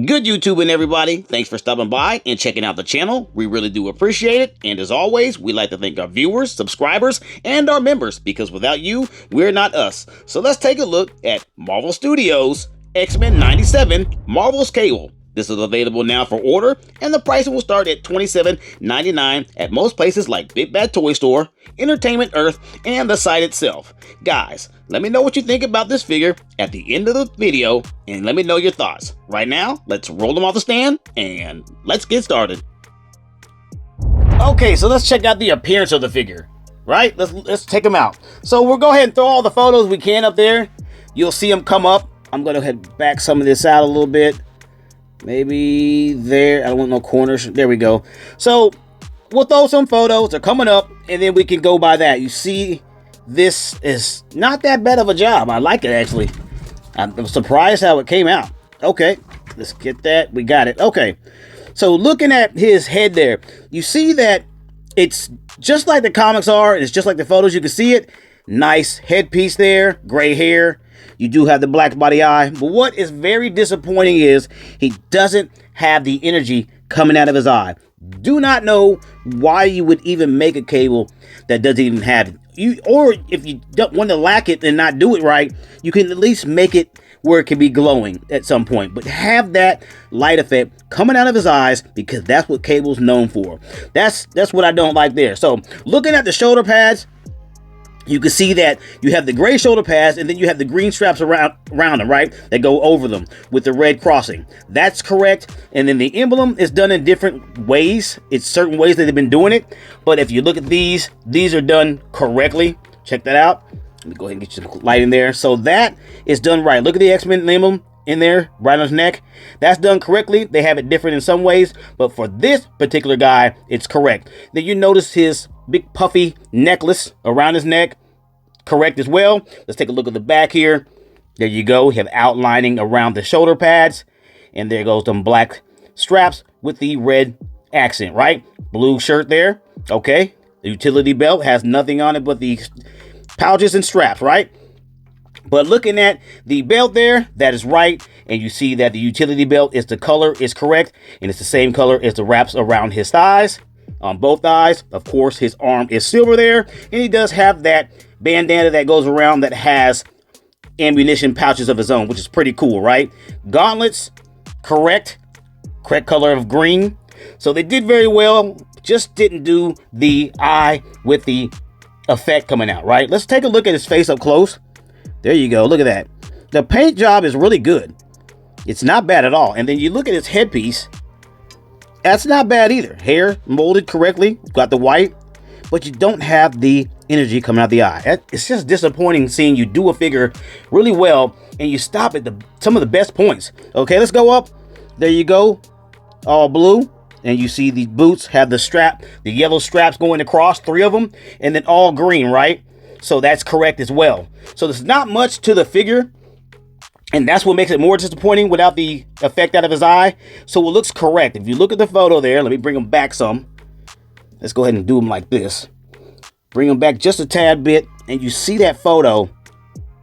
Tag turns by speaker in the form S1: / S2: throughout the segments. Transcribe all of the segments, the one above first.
S1: Good YouTubing, everybody. Thanks for stopping by and checking out the channel. We really do appreciate it. And as always, we'd like to thank our viewers, subscribers, and our members, because without you, we're not us. So let's take a look at Marvel Studios X-Men 97 Marvel's Cable. This is available now for order, and the pricing will start at $27.99 at most places like Big Bad Toy Store, Entertainment Earth, and the site itself. Guys, let me know what you think about this figure at the end of the video, and let me know your thoughts. Right now, let's roll them off the stand, and let's get started. Okay, so let's check out the appearance of the figure, right? Let's take them out. So we'll go ahead and throw all the photos we can up there. You'll see them come up. I'm going to head back some of this out a little bit. Maybe there. I don't want no corners. There we go. So we'll throw some photos. They're coming up, and then we can go by that. You see, this is not that bad of a job. I like it, actually. I'm surprised how it came out. Okay, let's get that. We got it. Okay, so looking at his head there, you see that it's just like the comics are. It's just like the photos. You can see it. Nice headpiece there. Gray hair. You do have the black body eye, but what is very disappointing is he doesn't have the energy coming out of his eye. Do not know why you would even make a cable that doesn't even have it. Or if you don't want to lack it and not do it right, you can at least make it where it can be glowing at some point. But have that light effect coming out of his eyes, because that's what cable's known for. That's what I don't like there. So looking at the shoulder pads, you can see that you have the gray shoulder pads, and then you have the green straps around them, right? That go over them with the red crossing. That's correct. And then the emblem is done in different ways. It's certain ways that they've been doing it. But if you look at these are done correctly. Check that out. Let me go ahead and get you some light in there. So that is done right. Look at the X-Men emblem in there, right on his neck. That's done correctly. They have it different in some ways, but for this particular guy, it's correct. Then you notice his big puffy necklace around his neck, correct as well. Let's take a look at the back here. There you go. You have outlining around the shoulder pads, and there goes them black straps with the red accent, right? Blue shirt there. Okay. The utility belt has nothing on it but the pouches and straps, right? But looking at the belt there, that is right. And you see that the utility belt is the color is correct. And it's the same color as the wraps around his thighs, on both thighs. Of course, his arm is silver there. And he does have that bandana that goes around that has ammunition pouches of his own, which is pretty cool, right? Gauntlets, correct color of green. So they did very well. Just didn't do the eye with the effect coming out, right? Let's take a look at his face up close. There you go. Look at that. The paint job is really good. It's not bad at all. And then you look at his headpiece. That's not bad either. Hair molded correctly. Got the white. But you don't have the energy coming out the eye. It's just disappointing seeing you do a figure really well and you stop at some of the best points. Okay, let's go up. There you go. All blue. And you see the boots have the yellow straps going across, 3 of them. And then all green, right? So that's correct as well. So there's not much to the figure, and that's what makes it more disappointing without the effect out of his eye. So it looks correct. If you look at the photo there, let me bring them back some. Let's go ahead and do them like this. Bring them back just a tad bit, and you see that photo.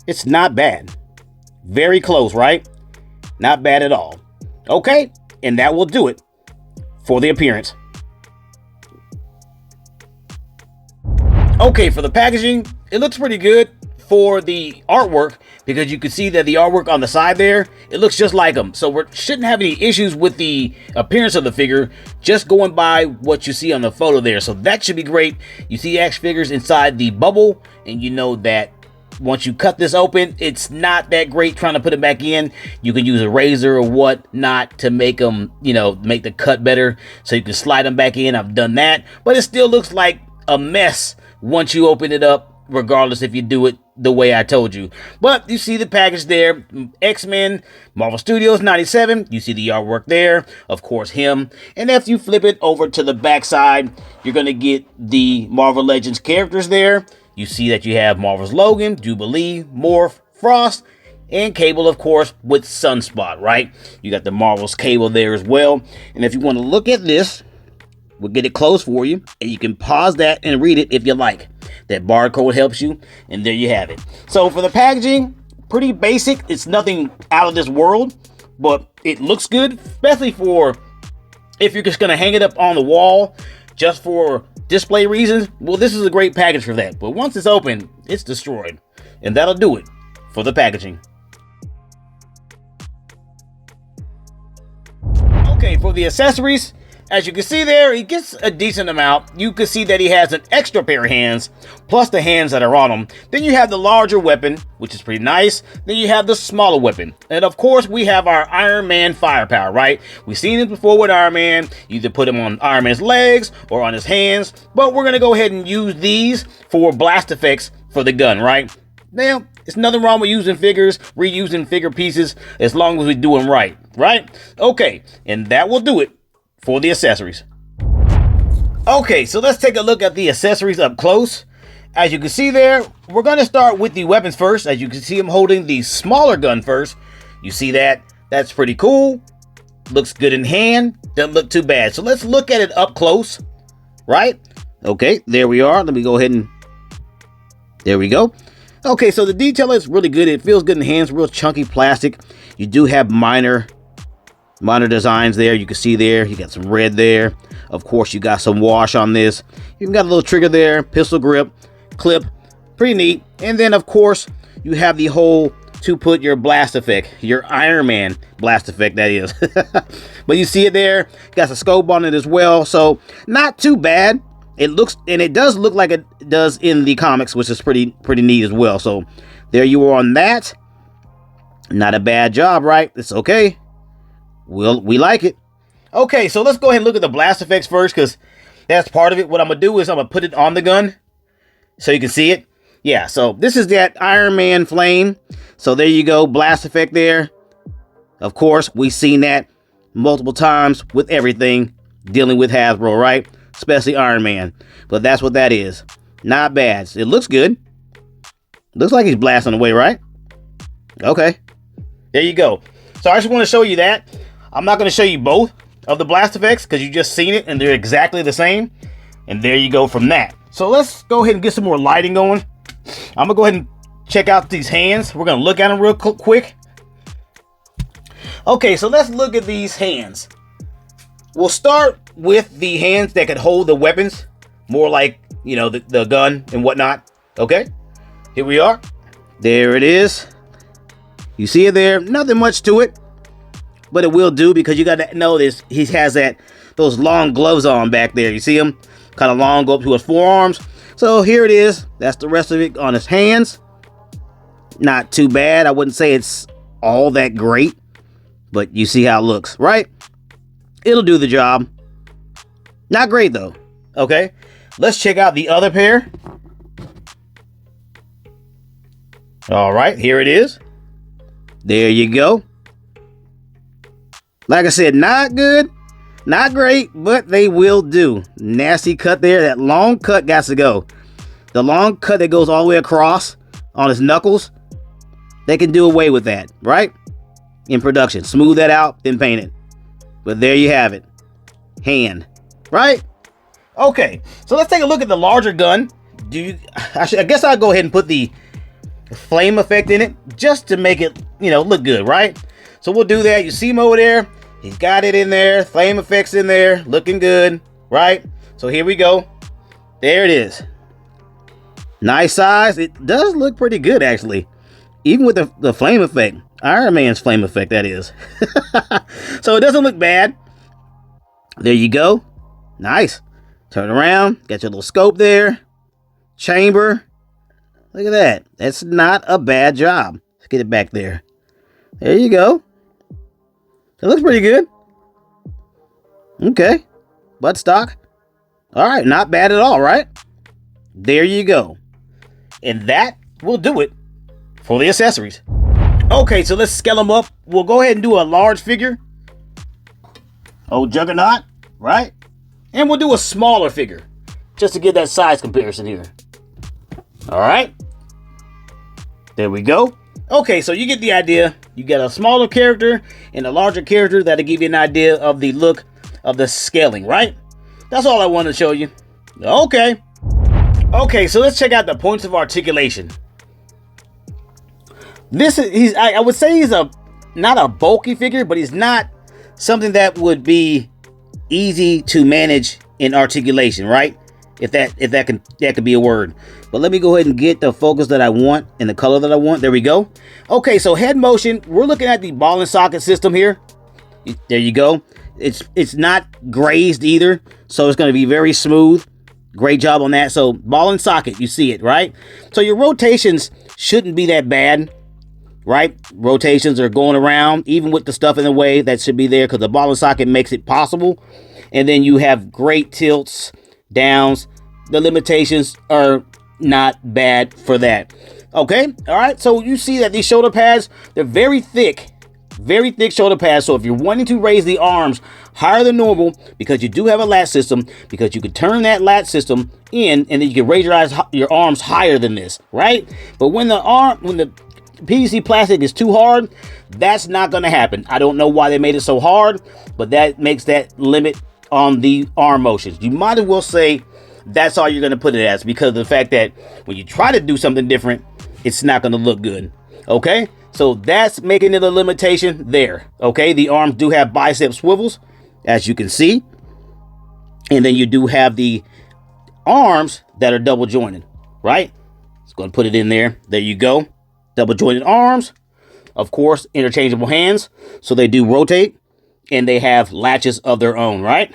S1: It's not bad. Very close, right? Not bad at all. Okay, and that will do it for the appearance. Okay, for the packaging, it looks pretty good. For the artwork, because you can see that the artwork on the side there, it looks just like them. So we shouldn't have any issues with the appearance of the figure, just going by what you see on the photo there. So that should be great. You see action figures inside the bubble, and you know that once you cut this open, it's not that great trying to put it back in. You can use a razor or whatnot to make them, make the cut better, so you can slide them back in. I've done that, but it still looks like a mess once you open it up, regardless if you do it the way I told you. But you see the package there, X-Men, Marvel Studios 97. You see the artwork there, of course, him. And if you flip it over to the back side, you're going to get the Marvel Legends characters there. You see that you have Marvel's Logan, Jubilee, Morph, Frost, and Cable, of course, with Sunspot, right? You got the Marvel's Cable there as well. And if you want to look at this, we'll get it closed for you, and you can pause that and read it if you like. That barcode helps you, and there you have it. So for the packaging, pretty basic. It's nothing out of this world. but it looks good, especially for if you're just gonna hang it up on the wall just for display reasons. Well, this is a great package for that. But once it's open, it's destroyed, and that'll do it for the packaging. Okay, for the accessories, as you can see there, he gets a decent amount. You can see that he has an extra pair of hands, plus the hands that are on him. Then you have the larger weapon, which is pretty nice. Then you have the smaller weapon. And of course, we have our Iron Man firepower, right? We've seen it before with Iron Man. You either put him on Iron Man's legs or on his hands. But we're going to go ahead and use these for blast effects for the gun, right? Now, there's nothing wrong with using figures, reusing figure pieces, as long as we do them right? Okay, and that will do it for the accessories. Okay, so let's take a look at the accessories up close. As you can see there, we're going to start with the weapons first. As you can see, I'm holding the smaller gun first. You see that? That's pretty cool. Looks good in hand. Doesn't look too bad. So let's look at it up close, right? Okay, there we are. Let me go ahead and... There we go. Okay, so the detail is really good. It feels good in the hands. Real chunky plastic. You do have minor designs there. You can see there. You got some red there. Of course, you got some wash on this. You even got a little trigger there. Pistol grip. Clip. Pretty neat. And then, of course, you have the hole to put your blast effect. Your Iron Man blast effect, that is. But you see it there. Got a scope on it as well. So, not too bad. It looks, and it does look like it does in the comics, which is pretty neat as well. So there you are on that. Not a bad job, right? It's okay. We like it. Okay, so let's go ahead and look at the blast effects first, because that's part of it. What I'm gonna do is I'm gonna put it on the gun so you can see it. Yeah, so this is that Iron Man flame. So there you go, blast effect there. Of course, we've seen that multiple times with everything dealing with Hasbro, right? Especially Iron Man. But that's what that is. Not bad. It looks good. Looks like he's blasting away, right? Okay. There you go. So I just want to show you that. I'm not going to show you both of the blast effects because you just seen it and they're exactly the same. And there you go from that. So let's go ahead and get some more lighting going. I'm going to go ahead and check out these hands. We're going to look at them real quick. Okay, so let's look at these hands. We'll start with the hands that could hold the weapons, more like, you know, the gun and whatnot. Okay, here we are. There it is. You see it there. Nothing much to it, but it will do because you got to know this. He has those long gloves on back there. You see them? Kind of long, go up to his forearms. So here it is. That's the rest of it on his hands. Not too bad. I wouldn't say it's all that great, but you see how it looks, right? It'll do the job. Not great though. Okay, let's check out the other pair. All right, here it is. There you go. Like I said, not good, not great, but they will do. Nasty cut there. That long cut got to go. The long cut that goes all the way across on his knuckles. They can do away with that, right? In production. Smooth that out, then paint it. But there you have it. Hand. Right? Okay. So let's take a look at the larger gun. I guess I'll go ahead and put the flame effect in it just to make it, you know, look good, right? So we'll do that. You see him over there. He's got it in there. Flame effects in there. Looking good, right? So here we go. There it is. Nice size. It does look pretty good, actually. Even with the flame effect. Iron Man's flame effect, that is. So it doesn't look bad. There you go. Nice. Turn around. Got your little scope there. Chamber. Look at that. That's not a bad job. Let's get it back there. There you go. It looks pretty good. Okay. Buttstock. All right. Not bad at all, right? There you go. And that will do it for the accessories. Okay, so let's scale them up. We'll go ahead and do a large figure. Old Juggernaut, right? And we'll do a smaller figure, just to get that size comparison here. All right. There we go. Okay, so you get the idea. You get a smaller character and a larger character that'll give you an idea of the look of the scaling, right? That's all I wanted to show you. Okay. Okay, so let's check out the points of articulation. This is, I would say he's a not a bulky figure, but he's not something that would be easy to manage in articulation, right? If that could be a word. But let me go ahead and get the focus that I want and the color that I want. There we go. Okay, so head motion, we're looking at the ball and socket system here. There you go. It's not grazed either, so it's going to be very smooth. Great job on that. So ball and socket, you see it, right? So your rotations shouldn't be that bad, right? Rotations are going around, even with the stuff in the way that should be there, because the ball and socket makes it possible. And then you have great tilts, downs. The limitations are not bad for that. Okay, all right. So you see that these shoulder pads, they're very thick shoulder pads. So if you're wanting to raise the arms higher than normal, because you do have a lat system, because you could turn that lat system in, and then you can raise your arms higher than this, right? But when the PVC plastic is too hard, that's not going to happen. I don't know why they made it so hard, but that makes that limit on the arm motions. You might as well say that's all you're going to put it as, because of the fact that when you try to do something different, it's not going to look good. Okay, so that's making it a limitation there. Okay, the arms do have bicep swivels, as you can see, and then you do have the arms that are double jointed, right? Just going to put it in there. There you go. Double jointed arms, of course, interchangeable hands, so they do rotate, and they have latches of their own, right?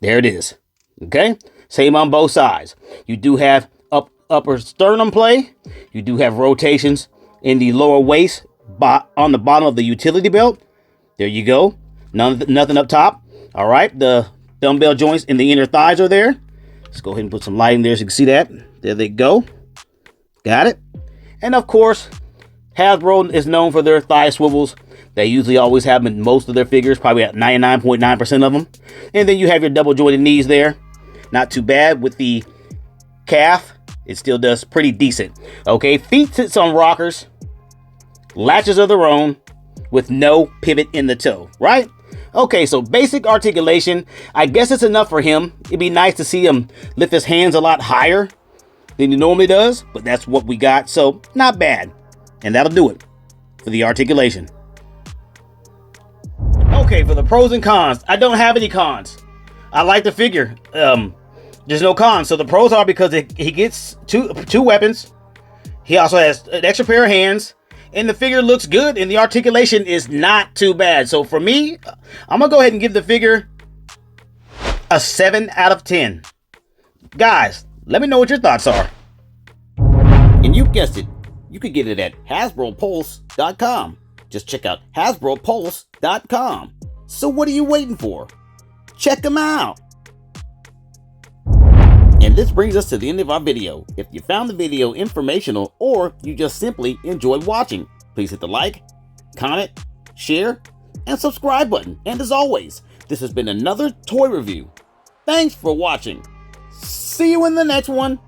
S1: There it is. Okay, same on both sides. You do have upper sternum play. You do have rotations in the lower waist on the bottom of the utility belt. There you go. Nothing up top. All right, the dumbbell joints in the inner thighs are there. Let's go ahead and put some light in there so you can see that. There they go. Got it. And of course, Hasbro is known for their thigh swivels. They usually always have them in most of their figures, probably at 99.9% of them. And then you have your double jointed knees there. Not too bad with the calf. It still does pretty decent. Okay, feet sits on rockers. Latches of their own with no pivot in the toe, right? Okay, so basic articulation. I guess it's enough for him. It'd be nice to see him lift his hands a lot higher than he normally does, but that's what we got, so not bad. And that'll do it for the articulation. Okay, for the pros and cons, I don't have any cons. I like the figure. There's no cons. So the pros are because he gets two weapons. He also has an extra pair of hands, and the figure looks good, and the articulation is not too bad. So for me, I'm gonna go ahead and give the figure a 7 out of 10. Guys, let me know what your thoughts are. And you guessed it, you could get it at HasbroPulse.com. Just check out HasbroPulse.com. So what are you waiting for? Check them out. And this brings us to the end of our video. If you found the video informational, or you just simply enjoyed watching, please hit the like, comment, share, and subscribe button. And as always, this has been another toy review. Thanks for watching. See you in the next one.